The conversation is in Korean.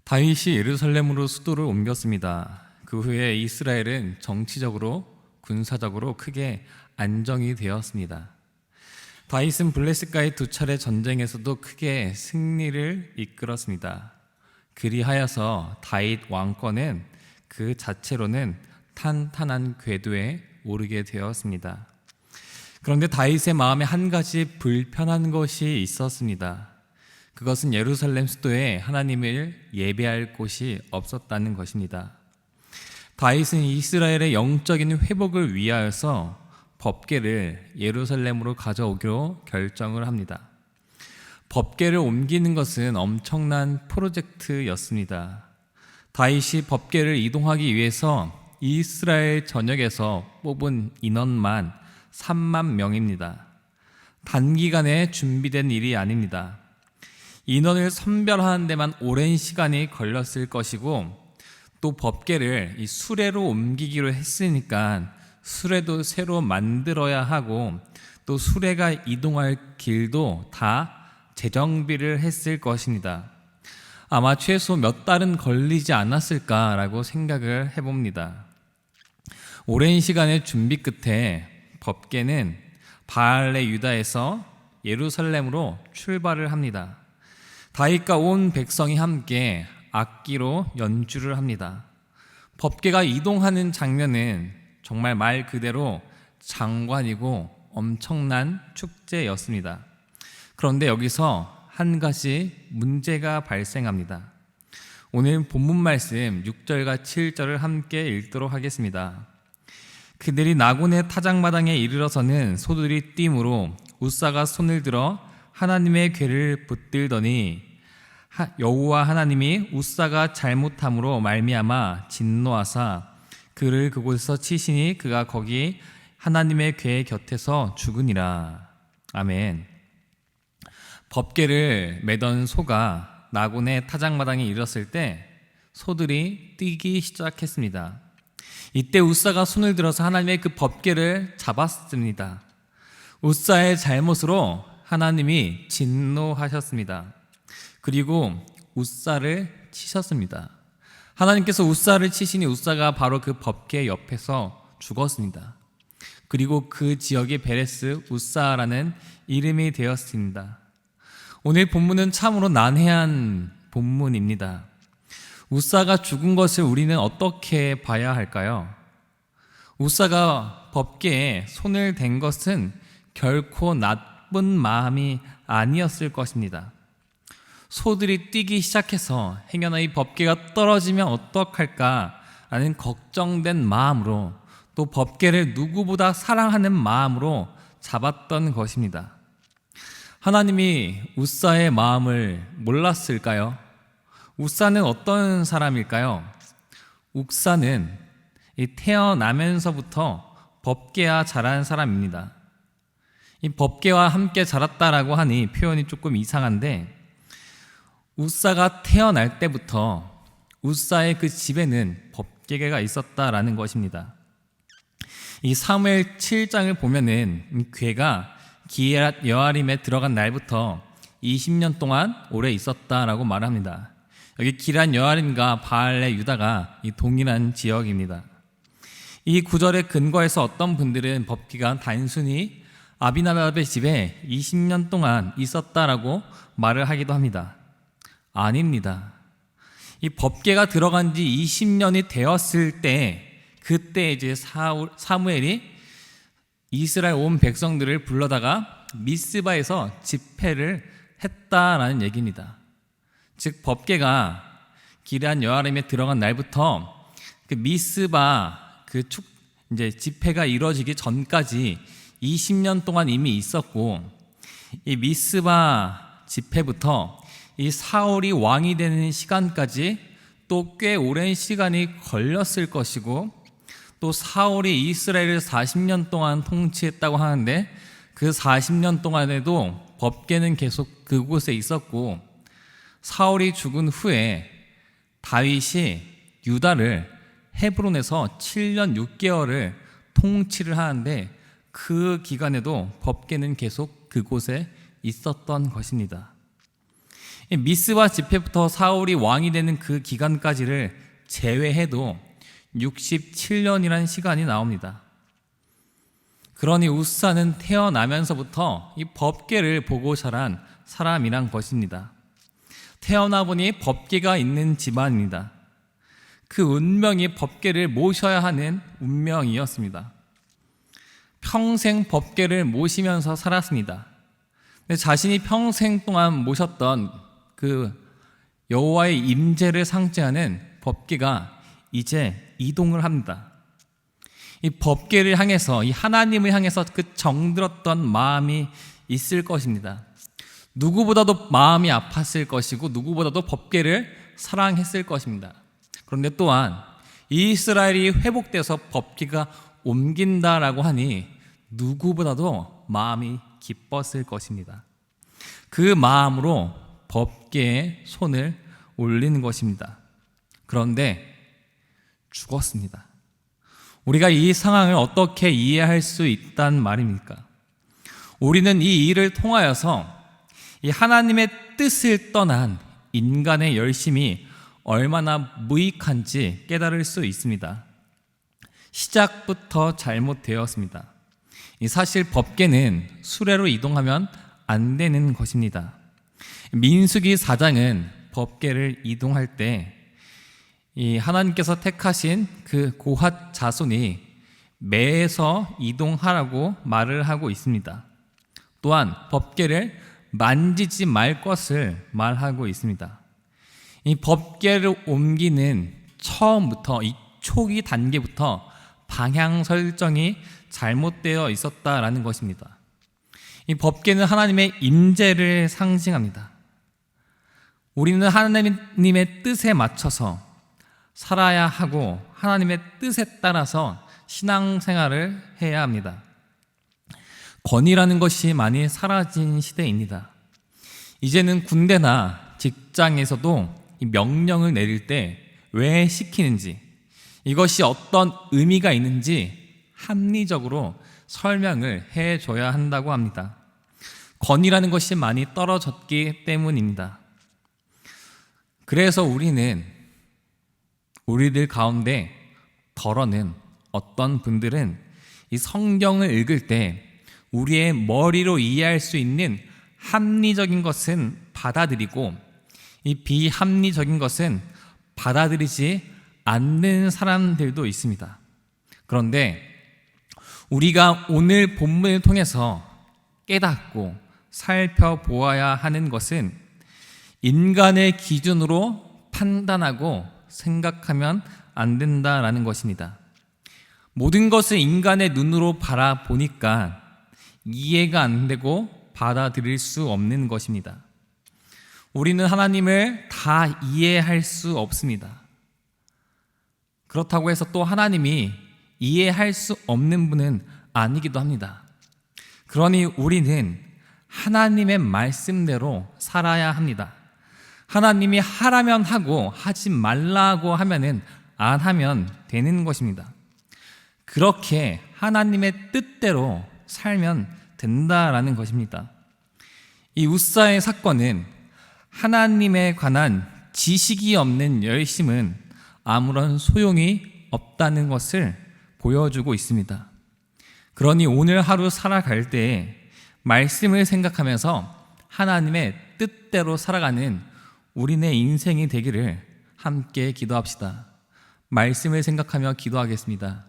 다윗이 예루살렘으로 수도를 옮겼습니다. 그 후에 이스라엘은 정치적으로, 군사적으로 크게 안정이 되었습니다. 다윗은 블레셋과의 두 차례 전쟁에서도 크게 승리를 이끌었습니다. 그리하여서 다윗 왕권은 그 자체로는 탄탄한 궤도에 오르게 되었습니다. 그런데 다윗의 마음에 한 가지 불편한 것이 있었습니다. 그것은 예루살렘 수도에 하나님을 예배할 곳이 없었다는 것입니다. 다윗은 이스라엘의 영적인 회복을 위하여서 법궤를 예루살렘으로 가져오기로 결정을 합니다. 법궤를 옮기는 것은 엄청난 프로젝트였습니다. 다윗이 법궤를 이동하기 위해서 이스라엘 전역에서 뽑은 인원만 3만 명입니다. 단기간에 준비된 일이 아닙니다. 인원을 선별하는 데만 오랜 시간이 걸렸을 것이고, 또 법궤를 이 수레로 옮기기로 했으니까 수레도 새로 만들어야 하고, 또 수레가 이동할 길도 다 재정비를 했을 것입니다. 아마 최소 몇 달은 걸리지 않았을까라고 생각을 해봅니다. 오랜 시간의 준비 끝에 법궤는 바알레 유다에서 예루살렘으로 출발을 합니다. 다윗과 온 백성이 함께 악기로 연주를 합니다. 법궤가 이동하는 장면은 정말 말 그대로 장관이고 엄청난 축제였습니다. 그런데 여기서 한 가지 문제가 발생합니다. 오늘 본문 말씀 6절과 7절을 함께 읽도록 하겠습니다. 그들이 나곤의 타작마당에 이르러서는 소들이 뛰므로 웃사가 손을 들어 하나님의 궤를 붙들더니 여호와 하나님이 웃사가 잘못함으로 말미암아 진노하사 그를 그곳에서 치시니 그가 거기 하나님의 궤 곁에서 죽으니라. 아멘. 법궤를 매던 소가 나곤의 타작마당에 이르렀을 때 소들이 뛰기 시작했습니다. 이때 웃사가 손을 들어서 하나님의 그 법궤를 잡았습니다. 웃사의 잘못으로 하나님이 진노하셨습니다. 그리고 웃사를 치셨습니다. 하나님께서 웃사를 치시니 웃사가 바로 그 법궤 옆에서 죽었습니다. 그리고 그 지역이 베레스 웃사라는 이름이 되었습니다. 오늘 본문은 참으로 난해한 본문입니다. 웃사가 죽은 것을 우리는 어떻게 봐야 할까요? 웃사가 법궤에 손을 댄 것은 결코 나쁜 마음이 아니었을 것입니다. 소들이 뛰기 시작해서 행여나 이 법궤가 떨어지면 어떡할까 하는 걱정된 마음으로, 또 법궤를 누구보다 사랑하는 마음으로 잡았던 것입니다. 하나님이 웃사의 마음을 몰랐을까요? 웃사는 어떤 사람일까요? 웃사는 태어나면서부터 법궤와 자란 사람입니다. 이 법궤와 함께 자랐다라고 하니 표현이 조금 이상한데, 웃사가 태어날 때부터 웃사의 그 집에는 법궤가 있었다라는 것입니다. 이 사무엘 7장을 보면은 궤가 기럇 여아림에 들어간 날부터 20년 동안 오래 있었다라고 말합니다. 여기 기럇 여아림과 바알레 유다가 이 동일한 지역입니다. 이 구절의 근거에서 어떤 분들은 법궤가 단순히 아비나답의 집에 20년 동안 있었다라고 말을 하기도 합니다. 아닙니다. 이 법궤가 들어간 지 20년이 되었을 때, 그때 이제 사무엘이 이스라엘 온 백성들을 불러다가 미스바에서 집회를 했다라는 얘기입니다. 즉 법궤가 기럇 여아림에 들어간 날부터 그 미스바 이제 집회가 이루어지기 전까지 20년 동안 이미 있었고, 이 미스바 집회부터 이 사울이 왕이 되는 시간까지 또 꽤 오랜 시간이 걸렸을 것이고, 또 사울이 이스라엘을 40년 동안 통치했다고 하는데 그 40년 동안에도 법궤는 계속 그곳에 있었고, 사울이 죽은 후에 다윗이 유다를 헤브론에서 7년 6개월을 통치를 하는데 그 기간에도 법궤는 계속 그곳에 있었던 것입니다. 이 미스바 집회부터 사울이 왕이 되는 그 기간까지를 제외해도 67년이라는 시간이 나옵니다. 그러니 우사는 태어나면서부터 이 법궤를 보고 자란 사람이란 것입니다. 태어나 보니 법궤가 있는 집안입니다. 그 운명이 법궤를 모셔야 하는 운명이었습니다. 평생 법궤를 모시면서 살았습니다. 자신이 평생 동안 모셨던 그 여호와의 임재를 상징하는 법궤가 이제 이동을 합니다. 이 법궤를 향해서, 이 하나님을 향해서 그 정들었던 마음이 있을 것입니다. 누구보다도 마음이 아팠을 것이고 누구보다도 법궤를 사랑했을 것입니다. 그런데 또한 이스라엘이 회복돼서 법궤가 옮긴다라고 하니 누구보다도 마음이 기뻤을 것입니다. 그 마음으로 법궤에 손을 올리는 것입니다. 그런데 죽었습니다. 우리가 이 상황을 어떻게 이해할 수 있단 말입니까? 우리는 이 일을 통하여서 이 하나님의 뜻을 떠난 인간의 열심이 얼마나 무익한지 깨달을 수 있습니다. 시작부터 잘못되었습니다. 사실 법궤는 수레로 이동하면 안 되는 것입니다. 민수기 4장은 법궤를 이동할 때 이 하나님께서 택하신 그 고핫 자손이 매에서 이동하라고 말을 하고 있습니다. 또한 법궤를 만지지 말 것을 말하고 있습니다. 이 법궤를 옮기는 처음부터, 이 초기 단계부터 방향 설정이 잘못되어 있었다라는 것입니다. 이 법궤는 하나님의 임재를 상징합니다. 우리는 하나님의 뜻에 맞춰서 살아야 하고 하나님의 뜻에 따라서 신앙생활을 해야 합니다. 권위라는 것이 많이 사라진 시대입니다. 이제는 군대나 직장에서도 이 명령을 내릴 때 왜 시키는지, 이것이 어떤 의미가 있는지 합리적으로 설명을 해줘야 한다고 합니다. 권위라는 것이 많이 떨어졌기 때문입니다. 그래서 우리들 가운데 덜어는 어떤 분들은 이 성경을 읽을 때 우리의 머리로 이해할 수 있는 합리적인 것은 받아들이고 이 비합리적인 것은 받아들이지 않는 사람들도 있습니다. 그런데 우리가 오늘 본문을 통해서 깨닫고 살펴보아야 하는 것은 인간의 기준으로 판단하고 생각하면 안 된다라는 것입니다. 모든 것을 인간의 눈으로 바라보니까 이해가 안 되고 받아들일 수 없는 것입니다. 우리는 하나님을 다 이해할 수 없습니다. 그렇다고 해서 또 하나님이 이해할 수 없는 분은 아니기도 합니다. 그러니 우리는 하나님의 말씀대로 살아야 합니다. 하나님이 하라면 하고 하지 말라고 하면은 안 하면 되는 것입니다. 그렇게 하나님의 뜻대로 살면 된다라는 것입니다. 이 우사의 사건은 하나님에 관한 지식이 없는 열심은 아무런 소용이 없다는 것을 보여주고 있습니다. 그러니 오늘 하루 살아갈 때에 말씀을 생각하면서 하나님의 뜻대로 살아가는 우리네 인생이 되기를 함께 기도합시다. 말씀을 생각하며 기도하겠습니다.